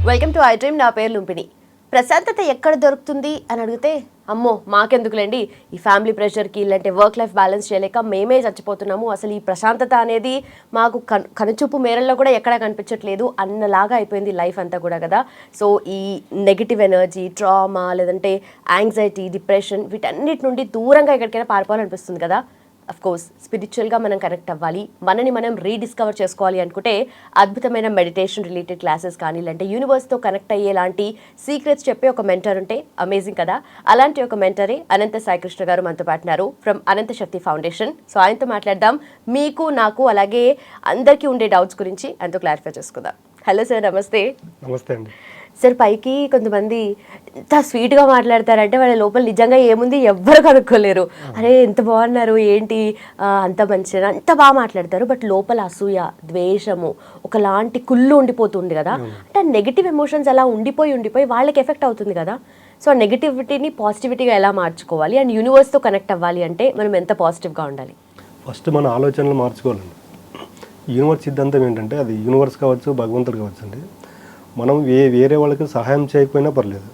Welcome to I dream. నా పేరు లుంపిని. ప్రశాంతత ఎక్కడ దొరుకుతుంది అని అడిగితే అమ్మో మాకెందుకులేండి, ఈ ఫ్యామిలీ ప్రెషర్కి ఇలాంటి వర్క్ లైఫ్ బ్యాలెన్స్ చేయలేక మేమే చచ్చిపోతున్నాము, అసలు ఈ ప్రశాంతత అనేది మాకు కనుచూపు మేరల్లో కూడా ఎక్కడా కనిపించట్లేదు అన్నలాగా అయిపోయింది లైఫ్ అంతా కూడా కదా. సో ఈ నెగిటివ్ ఎనర్జీ, ట్రామా, లేదంటే యాంగ్జైటీ, డిప్రెషన్ వీటన్నిటి నుండి దూరంగా ఎక్కడికైనా పారిపోవాలనిపిస్తుంది కదా. అఫ్ కోర్స్ స్పిరిచువల్గా మనం కనెక్ట్ అవ్వాలి, మనని మనం రీడిస్కవర్ చేసుకోవాలి అనుకుంటే అద్భుతమైన మెడిటేషన్ రిలేటెడ్ క్లాసెస్ కానీ, లేదంటే యూనివర్స్తో కనెక్ట్ అయ్యేలాంటి సీక్రెట్స్ చెప్పే ఒక మెంటర్ ఉంటే అమేజింగ్ కదా. అలాంటి ఒక మెంటరే అనంత సాయికృష్ణ గారు మనతో పాటున్నారు from Anantha Shakti foundation. So ఆయనతో మాట్లాడదాం, మీకు నాకు అలాగే అందరికీ ఉండే డౌట్స్ గురించి ఆయనతో క్లారిఫై చేసుకుందాం. హలో సార్, నమస్తే. నమస్తే అండి. సార్, పైకి కొంతమంది ఎంత స్వీట్గా మాట్లాడతారంటే వాళ్ళ లోపల నిజంగా ఏముంది ఎవ్వరు కనుక్కోలేరు. అరే ఎంత బాగున్నారు, ఏంటి అంత మంచిగా, అంత బాగా మాట్లాడతారు. బట్ లోపల అసూయ, ద్వేషము, ఒకలాంటి కుళ్ళు ఉండిపోతుంది కదా. అంటే నెగిటివ్ ఎమోషన్స్ అలా ఉండిపోయి వాళ్ళకి ఎఫెక్ట్ అవుతుంది కదా. సో ఆ నెగిటివిటీని పాజిటివిటీగా ఎలా మార్చుకోవాలి, అండ్ యూనివర్స్తో కనెక్ట్ అవ్వాలి అంటే మనం ఎంత పాజిటివ్గా ఉండాలి? ఫస్ట్ మన ఆలోచనలు మార్చుకోవాలండి. యూనివర్స్ సిద్ధాంతం ఏంటంటే, అది యూనివర్స్ కావచ్చు, భగవంతుడు కావచ్చు అండి, మనం వేరే వాళ్ళకి సహాయం చేయకపోయినా పర్లేదు,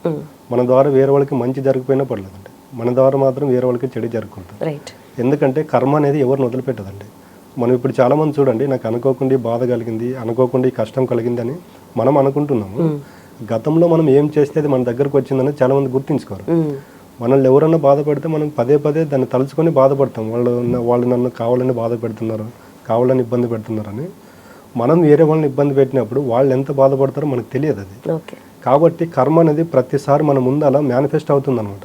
మన ద్వారా వేరే వాళ్ళకి మంచి జరగకపోయినా పర్లేదండి, మన ద్వారా మాత్రం వేరే వాళ్ళకి చెడు జరుగుతుంది. ఎందుకంటే కర్మ అనేది ఎవరిని వదిలిపెట్టదండి. మనం ఇప్పుడు చాలామంది చూడండి, నాకు అనుకోకుండా బాధ కలిగింది, అనుకోకుండా కష్టం కలిగింది అని మనం అనుకుంటున్నాము. గతంలో మనం ఏం చేస్తే అది మన దగ్గరకు వచ్చిందని చాలామంది గుర్తించుకోరు. మనల్ని ఎవరన్నా బాధ పెడితే మనం పదే దాన్ని తలుచుకొని బాధపడతాం. వాళ్ళు నన్ను కావాలని బాధ పెడుతున్నారు, కావాలని ఇబ్బంది పెడుతున్నారని. మనం వేరే వాళ్ళని ఇబ్బంది పెట్టినప్పుడు వాళ్ళు ఎంత బాధపడతారో మనకు తెలియదు అది. కాబట్టి కర్మ అనేది ప్రతిసారి మన ముందు అలా మేనిఫెస్ట్ అవుతుంది అనమాట.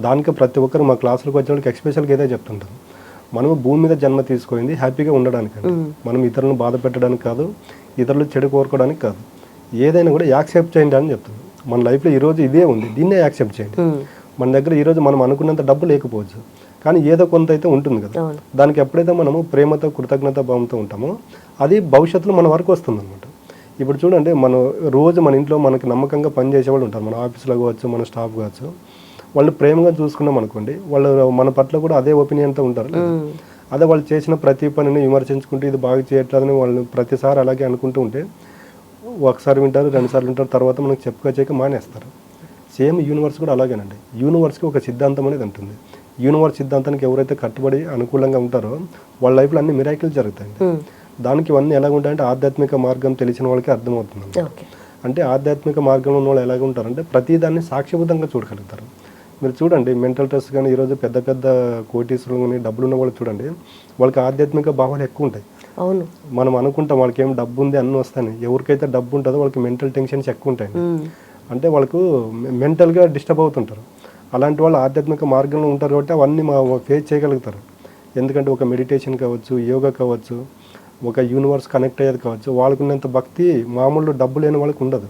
దానికి ప్రతి ఒక్కరు మా క్లాసులకు వచ్చే వాళ్ళకి ఎక్స్పెషల్గా ఏదో చెప్తుంటారు, మనము భూమి మీద జన్మ తీసుకుంది హ్యాపీగా ఉండడానికి, మనం ఇతరులను బాధ పెట్టడానికి కాదు, ఇతరులు చెడు కోరుకోవడానికి కాదు. ఏదైనా కూడా యాక్సెప్ట్ చేయండి అని చెప్తుంది. మన లైఫ్లో ఈరోజు ఇదే ఉంది, దీన్నే యాక్సెప్ట్ చేయండి. మన దగ్గర ఈరోజు మనం అనుకున్నంత డబ్బు లేకపోవచ్చు, కానీ ఏదో కొంత అయితే ఉంటుంది కదా. దానికి ఎప్పుడైతే మనము ప్రేమతో, కృతజ్ఞత భావంతో ఉంటామో అది భవిష్యత్తులో మన వరకు వస్తుంది అనమాట. ఇప్పుడు చూడండి, మనం రోజు మన ఇంట్లో మనకి నమ్మకంగా పనిచేసే వాళ్ళు ఉంటారు, మన ఆఫీస్లో కావచ్చు, మన స్టాఫ్ కావచ్చు. వాళ్ళు ప్రేమగా చూసుకున్నాం అనుకోండి, వాళ్ళు మన పట్ల కూడా అదే ఒపీనియన్తో ఉంటారు. అదే వాళ్ళు చేసిన ప్రతి పనిని విమర్శించుకుంటూ ఇది బాగా చేయట్లేదని వాళ్ళు ప్రతిసారి అలాగే అనుకుంటూ ఉంటే ఒకసారి వింటారు, 2 సార్లు వింటారు, తర్వాత మనకు చెప్పుకోచేయక మానేస్తారు. సేమ్ యూనివర్స్ కూడా అలాగేనండి. యూనివర్స్కి ఒక సిద్ధాంతం అనేది ఉంటుంది. యూనివర్స్ సిద్ధాంతానికి ఎవరైతే కట్టుబడి అనుకూలంగా ఉంటారో వాళ్ళ లైఫ్లో అన్ని మిరాకిల్స్ జరుగుతాయి. దానికి ఇవన్నీ ఎలాగ ఉంటాయంటే ఆధ్యాత్మిక మార్గం తెలిసిన వాళ్ళకి అర్థమవుతుంది. అంటే ఆధ్యాత్మిక మార్గంలో ఉన్న వాళ్ళు ఎలాగ ఉంటారంటే ప్రతిదాన్ని సాక్షిబద్ధంగా చూడగలుగుతారు. మీరు చూడండి, మెంటల్ స్ట్రెస్ కానీ ఈరోజు పెద్ద కోటీశ్వరులు కానీ డబ్బులు ఉన్న వాళ్ళు చూడండి, వాళ్ళకి ఆధ్యాత్మిక భావాలు ఎక్కువ ఉంటాయి. అవును, మనం అనుకుంటాం వాళ్ళకి ఏం డబ్బు ఉంది అన్నీ వస్తాయని. ఎవరికైతే డబ్బు ఉంటుందో వాళ్ళకి మెంటల్ టెన్షన్స్ ఎక్కువ ఉంటాయి. అంటే వాళ్ళకు మెంటల్గా డిస్టర్బ్ అవుతుంటారు. అలాంటి వాళ్ళు ఆధ్యాత్మిక మార్గంలో ఉంటారు కాబట్టి అవన్నీ ఫేస్ చేయగలుగుతారు. ఎందుకంటే ఒక మెడిటేషన్ కావచ్చు, యోగా కావచ్చు, ఒక యూనివర్స్ కనెక్ట్ అయ్యేది కావచ్చు, వాళ్ళకున్నంత భక్తి మామూలు డబ్బు లేని వాళ్ళకి ఉండదు.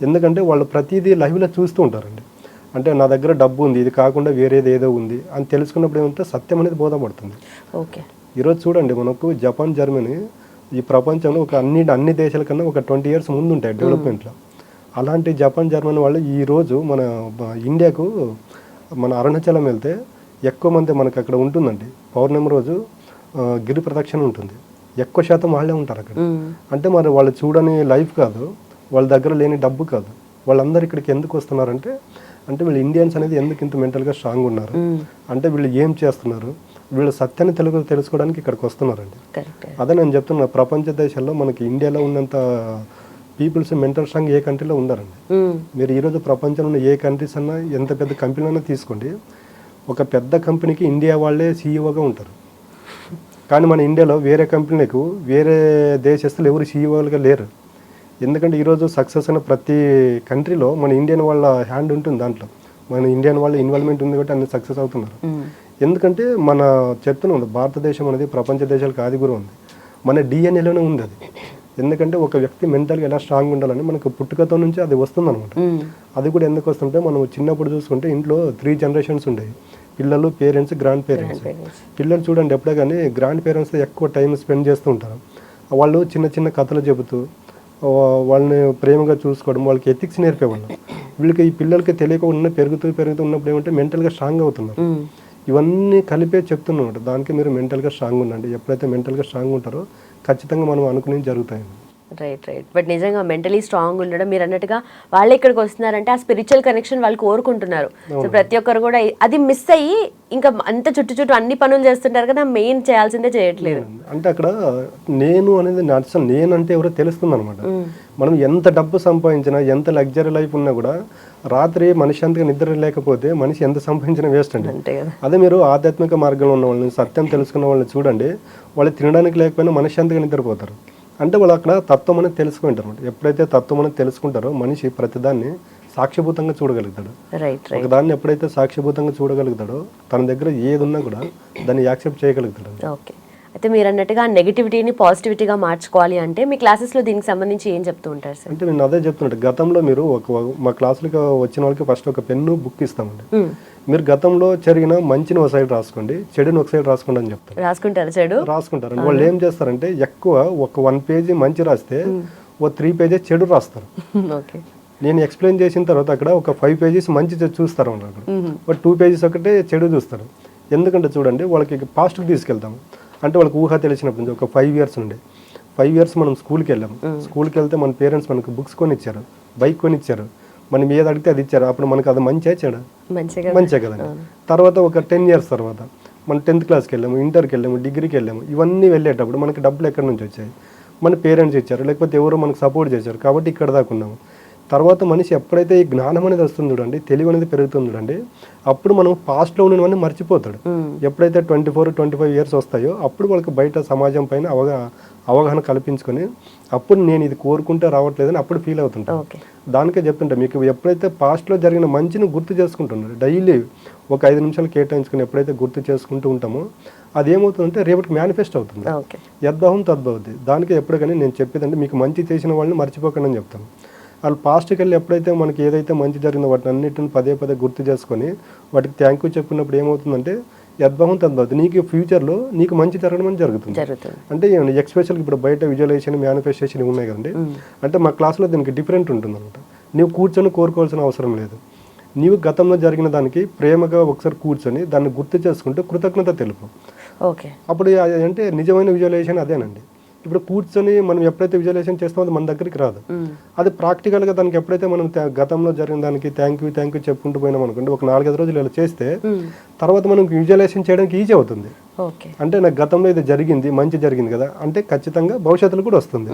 ఎందుకంటే వాళ్ళు ప్రతిదీ లైవ్లో చూస్తూ ఉంటారండి. అంటే నా దగ్గర డబ్బు ఉంది, ఇది కాకుండా వేరేది ఏదో ఉంది అని తెలుసుకున్నప్పుడు ఏమంటే సత్యం అనేది బోధపడుతుంది. ఈరోజు చూడండి, మనకు జపాన్, జర్మనీ ఈ ప్రపంచంలో ఒక అన్ని దేశాల కన్నా ఒక 20 years ముందు ఉంటాయి డెవలప్మెంట్లో. అలాంటి జపాన్, జర్మనీ వాళ్ళు ఈరోజు మన ఇండియాకు మన అరుణాచలం వెళ్తే ఎక్కువ మంది మనకు అక్కడ ఉంటుందండి. పౌర్ణమి రోజు గిరి ప్రదక్షిణ ఉంటుంది, ఎక్కువ శాతం వాళ్ళే ఉంటారు అక్కడ. అంటే మరి వాళ్ళు చూడని లైఫ్ కాదు, వాళ్ళ దగ్గర లేని డబ్బు కాదు, వాళ్ళందరూ ఇక్కడికి ఎందుకు వస్తున్నారంటే వీళ్ళు ఇండియన్స్ అనేది ఎందుకు ఇంత మెంటల్గా స్ట్రాంగ్ ఉన్నారు, అంటే వీళ్ళు ఏం చేస్తున్నారు, వీళ్ళు సత్యాన్ని తెలుసుకోవడానికి ఇక్కడికి వస్తున్నారండి. అదే నేను చెప్తున్నా, ప్రపంచ దేశాల్లో మనకి ఇండియాలో ఉన్నంత పీపుల్స్ మెంటల్ స్ట్రాంగ్ ఏ కంట్రీలో ఉండారండి. మీరు ఈరోజు ప్రపంచంలో ఉన్న ఏ కంట్రీస్ అన్నా, ఎంత పెద్ద కంపెనీ అన్నా తీసుకోండి, ఒక పెద్ద కంపెనీకి ఇండియా వాళ్ళే సీఈఓగా ఉంటారు. కానీ మన ఇండియాలో వేరే కంపెనీలకు వేరే దేశస్తులు ఎవరు సీఈఓలుగా లేరు. ఎందుకంటే ఈరోజు సక్సెస్ అయిన ప్రతి కంట్రీలో మన ఇండియన్ వాళ్ళ హ్యాండ్ ఉంటుంది, దాంట్లో మన ఇండియన్ వాళ్ళ ఇన్వాల్వ్మెంట్ ఉంది కాబట్టి అన్ని సక్సెస్ అవుతున్నారు. ఎందుకంటే మన చెప్తున్నాం, భారతదేశం అనేది ప్రపంచ దేశాలకు ఆదిగురు ఉంది, మన డిఎన్ఏలోనే ఉంది అది. ఎందుకంటే ఒక వ్యక్తి మెంటల్గా ఎలా స్ట్రాంగ్ ఉండాలని మనకు పుట్టుకతో నుంచి అది వస్తుంది అనమాట. అది కూడా ఎందుకు వస్తుంటే, మనం చిన్నప్పుడు చూసుకుంటే ఇంట్లో 3 generations ఉండేవి, పిల్లలు, పేరెంట్స్, గ్రాండ్ పేరెంట్స్. పిల్లలు చూడండి ఎప్పుడే కానీ గ్రాండ్ పేరెంట్స్తో ఎక్కువ టైం స్పెండ్ చేస్తూ ఉంటారు. వాళ్ళు చిన్న కథలు చెబుతూ వాళ్ళని ప్రేమగా చూసుకోవడం, వాళ్ళకి ఎథిక్స్ నేర్పేవాళ్ళు. వీళ్ళకి ఈ పిల్లలకి తెలియకుండా పెరుగుతూ ఉన్నప్పుడు ఏమంటే మెంటల్గా స్ట్రాంగ్ అవుతున్నారు. ఇవన్నీ కలిపే చెప్తున్నాడు, దానికి మీరు మెంటల్గా స్ట్రాంగ్ ఉండండి. ఎప్పుడైతే మెంటల్గా స్ట్రాంగ్ ఉంటారో ఖచ్చితంగా మనం అనుకునేవి జరుగుతాయి. రైట్ బట్ నిజంగా మెంటలీ స్ట్రాంగ్ ఉండడం, మీరు అన్నట్టుగా వాళ్ళు ఇక్కడికి వస్తున్నారంటే ఆ స్పిరిచువల్ కనెక్షన్ వాళ్ళు కోరుకుంటున్నారు. సో ప్రతి ఒక్కరు కూడా అది మిస్ అయ్యి ఇంకా అంత చుట్టూ అన్ని పనులు చేస్తుంటారు కదా, మెయిన్ చేయాల్సిందే చేయట్లేదు. అంటే అక్కడ నేను అనేది అసలు నేను అంటే ఎవరో తెలుస్తుంది అనమాట. మనం ఎంత డబ్బు సంపాదించినా, ఎంత లగ్జరీ లైఫ్ ఉన్నా కూడా రాత్రి మనశ్శాంతిగా నిద్ర లేకపోతే మనిషి ఎంత సంపాదించినా వేస్ట్ అండి. అదే మీరు ఆధ్యాత్మిక మార్గంలో ఉన్న వాళ్ళని, సత్యం తెలుసుకున్న వాళ్ళని చూడండి, వాళ్ళు తినడానికి లేకపోయినా మనశ్శాంతిగా నిద్రపోతారు. అంటే వాళ్ళు అక్కడ తత్వం అనేది తెలుసుకుంటారు అనమాట. ఎప్పుడైతే తత్వం అనేది తెలుసుకుంటారో మనిషి ప్రతిదాన్ని సాక్షిభూతంగా చూడగలుగుతాడు. ఒకదాన్ని ఎప్పుడైతే సాక్షిభూతంగా చూడగలుగుతాడో తన దగ్గర ఏది ఉన్నా కూడా దాన్ని యాక్సెప్ట్ చేయగలుగుతాడు. ఓకే, అయితే మీరు అన్నట్టుగా నెగిటివిటీని పాజిటివిటీగా మార్చుకోవాలి అంటే మీ క్లాసెస్లో దీనికి సంబంధించి ఏం చెప్తూ ఉంటారు సార్? అంటే నేను అదే చెప్తున్నట్టు, గతంలో మీరు మా క్లాసులకు వచ్చిన వాళ్ళకి ఫస్ట్ ఒక పెన్ను బుక్ ఇస్తామండి. మీరు గతంలో జరిగిన మంచిని ఒక సైడ్ రాసుకోండి, చెడుని ఒక సైడ్ రాసుకోండి అని చెప్తారు. రాసుకుంటారు. వాళ్ళు ఏం చేస్తారంటే ఎక్కువ ఒక 1 పేజీ మంచి రాస్తే ఓ 3 పేజెస్ చెడు రాస్తారు. నేను ఎక్స్ప్లెయిన్ చేసిన తర్వాత అక్కడ ఒక 5 పేజెస్ మంచి చూస్తారు అక్కడ, ఒక 2 పేజెస్ ఒకటే చెడు చూస్తారు. ఎందుకంటే చూడండి, వాళ్ళకి పాస్ట్కి తీసుకెళ్తాము. అంటే వాళ్ళకి ఊహ తెలిసినప్పటి నుంచి ఒక 5 ఇయర్స్ నుండి 5 ఇయర్స్ మనం స్కూల్కి వెళ్ళాము. స్కూల్కి వెళ్తే మన పేరెంట్స్ మనకు బుక్స్ కొనిచ్చారు, బైక్ కొనిచ్చారు, మనం ఏది అడిగితే అది ఇచ్చారు. అప్పుడు మనకు అది మంచిగా చెడు మంచిగా కదండి. తర్వాత ఒక 10 ఇయర్స్ తర్వాత మనం 10th క్లాస్కి వెళ్ళాము, ఇంటర్కి వెళ్ళాము, డిగ్రీకి వెళ్ళాము. ఇవన్నీ వెళ్ళేటప్పుడు మనకి డబ్బులు ఎక్కడి నుంచి వచ్చాయి? మన పేరెంట్స్ ఇచ్చారు, లేకపోతే ఎవరో మనకు సపోర్ట్ చేశారు, కాబట్టి ఇక్కడ దాకా ఉన్నాము. తర్వాత మనిషి ఎప్పుడైతే ఈ జ్ఞానం అనేది వస్తుంది చూడండి, తెలివి అనేది పెరుగుతుంది చూడండి, అప్పుడు మనం పాస్ట్లో ఉన్నవన్నీ మర్చిపోతాడు. ఎప్పుడైతే 24-25 ఇయర్స్ వస్తాయో అప్పుడు వాళ్ళకి బయట సమాజం పైన అవగాహన కల్పించుకొని అప్పుడు నేను ఇది కోరుకుంటే రావట్లేదని అప్పుడు ఫీల్ అవుతుంటాను. దానికే చెప్తుంటా, మీకు ఎప్పుడైతే పాస్ట్లో జరిగిన మంచిని గుర్తు చేసుకుంటున్నారు, డైలీ ఒక 5 నిమిషాలు కేటాయించుకుని ఎప్పుడైతే గుర్తు చేసుకుంటూ ఉంటామో అది ఏమవుతుందంటే రేపటికి మేనిఫెస్ట్ అవుతుంది. యద్భావం తద్భవతి. దానికి ఎప్పుడు కానీ నేను చెప్పేదంటే మీకు మంచి చేసిన వాళ్ళని మర్చిపోకండి అని చెప్తాను. వాళ్ళు పాస్ట్కి వెళ్ళి ఎప్పుడైతే మనకి ఏదైతే మంచి జరిగిందో వాటిని అన్నిటిని పదే గుర్తు చేసుకొని వాటికి థ్యాంక్ యూ చెప్పినప్పుడు ఏమవుతుందంటే యద్భావం తద్భవతి, నీకు ఫ్యూచర్లో నీకు మంచి జరగడం అని జరుగుతుంది. అంటే ఎక్స్పెషల్గా ఇప్పుడు బయట విజువలైజేషన్, మేనిఫెస్టేషన్ ఉన్నాయి కదండి. అంటే మా క్లాస్లో దీనికి డిఫరెంట్ ఉంటుంది అనమాట. నీవు కూర్చొని కోరుకోవాల్సిన అవసరం లేదు. నీవు గతంలో జరిగిన దానికి ప్రేమగా ఒకసారి కూర్చొని దాన్ని గుర్తు చేసుకుంటూ కృతజ్ఞత తెలుపు. అప్పుడు అంటే నిజమైన విజువలైజేషన్ అదేనండి. ఇప్పుడు కూర్చొని మనం ఎప్పుడైతే విజువలైజేషన్ చేస్తామో అది మన దగ్గరికి రాదు. అది ప్రాక్టికల్గా దానికి ఎప్పుడైతే మనం గతంలో జరిగిన దానికి థ్యాంక్ యూ చెప్పుకుంటూ పోయినాం అనుకోండి, ఒక 4-5 రోజులు ఇలా చేస్తే తర్వాత మనం విజువలైజేషన్ చేయడానికి ఈజీ అవుతుంది. అంటే నాకు గతంలో ఇది జరిగింది, మంచి జరిగింది కదా అంటే ఖచ్చితంగా భవిష్యత్తులో కూడా వస్తుంది.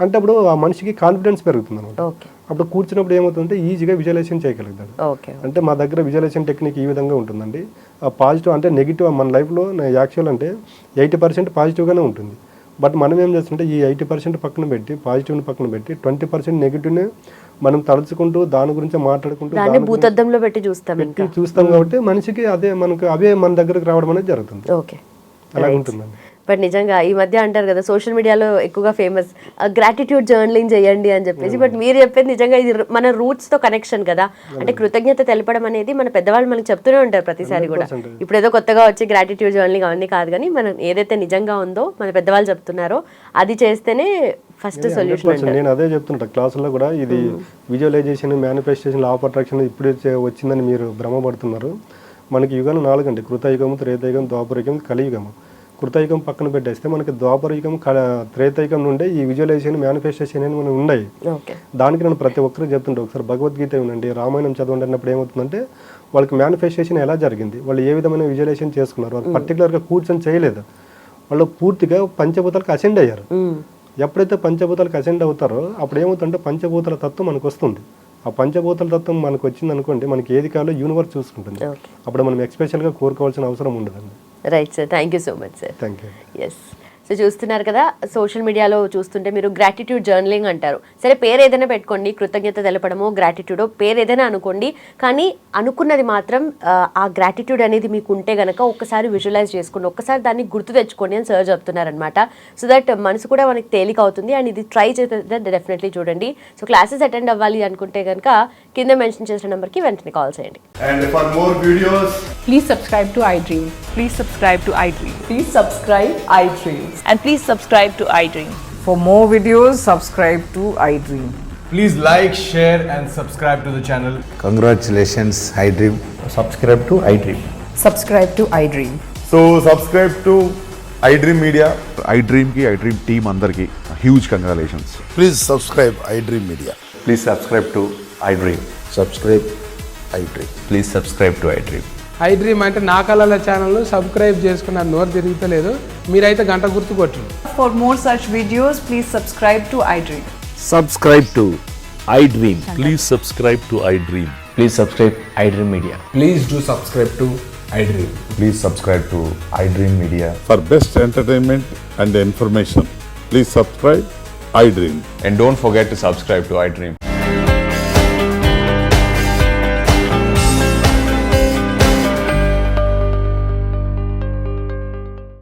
అంటే అప్పుడు ఆ మనిషికి కాన్ఫిడెన్స్ పెరుగుతుంది అనమాట. అప్పుడు కూర్చున్నప్పుడు ఏమవుతుందంటే ఈజీగా విజువలైజేషన్ చేయగలుగుతాడు. అంటే మా దగ్గర విజువలైజేషన్ టెక్నిక్ ఈ విధంగా ఉంటుందండి. పాజిటివ్ అంటే నెగిటివ్ మన లైఫ్లో యాక్చువల్ అంటే 80% పాజిటివ్గానే ఉంటుంది. బట్ మనం ఏం చేస్తుంటే ఈ 80% పక్కన పెట్టి, పాజిటివ్ని పక్కన పెట్టి 20% నెగిటివ్ని మనం తలుచుకుంటూ దాని గురించి మాట్లాడుకుంటూ భూతద్దంలో పెట్టి చూస్తాం కాబట్టి మనిషికి అదే మనకు అవే మన దగ్గరకు రావడం అనేది జరుగుతుంది. అలా ఉంటుందండి. బట్ నిజంగా ఈ మధ్య అంటారు కదా, సోషల్ మీడియాలో ఎక్కువగా ఫేమస్ గ్రాటిట్యూడ్ జర్నలింగ్ చేయండి అని చెప్పేసి. బట్ మీరు చెప్పేది నిజంగా ఇది మన రూట్స్తో కనెక్షన్ కదా. అంటే కృతజ్ఞత తెలపడం అనేది మన పెద్దవాళ్ళు మనకి చెప్తూనే ఉంటారు ప్రతిసారి కూడా. ఇప్పుడు ఏదో కొత్తగా వచ్చి గ్రాటిట్యూడ్ జర్నలింగ్ అవన్నీ కాదు, కానీ మనం ఏదైతే నిజంగా ఉందో మన పెద్దవాళ్ళు చెప్తున్నారో అది చేస్తేనే ఫస్ట్ సొల్యూషన్. నేను అదే చెప్తుంటా క్లాసుల్లో కూడా, ఇది visualization, manifestation, law of attraction ఇప్పుడు వచ్చిందని మీరు భ్రమపడుతున్నారు. మనకి యుగాలు 4 అండి: కృతయుగము, త్రేతయుగం, ద్వాపరయుగం, కలియుగము. కృతయుగం పక్కన పెట్టేస్తే మనకి ద్వాపరయుగం, త్రేతయుగం నుండే ఈ విజువలైజేషన్, మేనిఫెస్టేషన్ అని మనం ఉన్నాయి. దానికి నేను ప్రతి ఒక్కరు చెప్తుంటే ఒకసారి భగవద్గీత వినండి, రామాయణం చదవండి అన్నప్పుడు ఏమవుతుందంటే వాళ్ళకి మేనిఫెస్టేషన్ ఎలా జరిగింది, వాళ్ళు ఏ విధమైన విజువలైజేషన్ చేసుకున్నారు, వాళ్ళు పర్టికులర్గా కూర్చొని చేయలేదు, వాళ్ళు పూర్తిగా పంచభూతాలకు అసెండ్ అయ్యారు. ఎప్పుడైతే పంచభూతాలకు అసెండ్ అవుతారో అప్పుడు ఏమవుతుందంటే పంచభూతాల తత్వం మనకు వస్తుంది. ఆ పంచభూతాల తత్వం మనకు వచ్చింది అనుకోండి, మనకి ఏది కావాలో యూనివర్స్ చూసుకుంటుంది. అప్పుడు మనం ఎక్స్పెషల్గా కోరుకోవాల్సిన అవసరం ఉండదండి. Right sir, thank you so much sir. Thank you. Yes, so చూస్తున్నారు కదా, సోషల్ మీడియాలో చూస్తుంటే మీరు గ్రాటిట్యూడ్ జర్నలింగ్ అంటారు. సరే, పేరు ఏదైనా పెట్టుకోండి, కృతజ్ఞత తెలపడమో గ్రాటిట్యూడో పేరు ఏదైనా అనుకోండి, కానీ అనుకున్నది మాత్రం ఆ గ్రాటిట్యూడ్ అనేది మీకు ఉంటే కనుక ఒక్కసారి విజువలైజ్ చేసుకోండి, ఒక్కసారి దాన్ని గుర్తు తెచ్చుకోండి అని సార్ చెప్తున్నారనమాట. సో దట్ మనసు కూడా మనకి తేలిక అవుతుంది. అండ్ ఇది ట్రై చేస్తే డెఫినెట్లీ చూడండి. సో క్లాసెస్ అటెండ్ అవ్వాలి అనుకుంటే కనుక కింద మెన్షన్ చేసిన నెంబర్కి వెంటనే కాల్ చేయండి. And for more videos, please subscribe to iDream. Please subscribe to iDream. Please subscribe iDream. And please subscribe to iDream. For more videos, subscribe to iDream. please like, share and subscribe to the channel. Congratulations, iDream. Subscribe to iDream. Subscribe to iDream. So subscribe to iDream Media. iDream కి iDream team అందరికి huge congratulations. Please subscribe iDream Media. Please subscribe to iDream. Subscribe iDream. Please subscribe to iDream. iDream అంటే నా కళల channel subscribe చేసుకున్న నోరు తిరుగుతలేదు, మీరైతే గంట గుర్తు కొట్టండి. For more such videos, please subscribe to iDream. Subscribe to iDream. Please subscribe to iDream. Please subscribe iDream Media. Please do subscribe to iDream. Please subscribe to iDream Media. For best entertainment and information, please subscribe iDream. And don't forget to subscribe to iDream.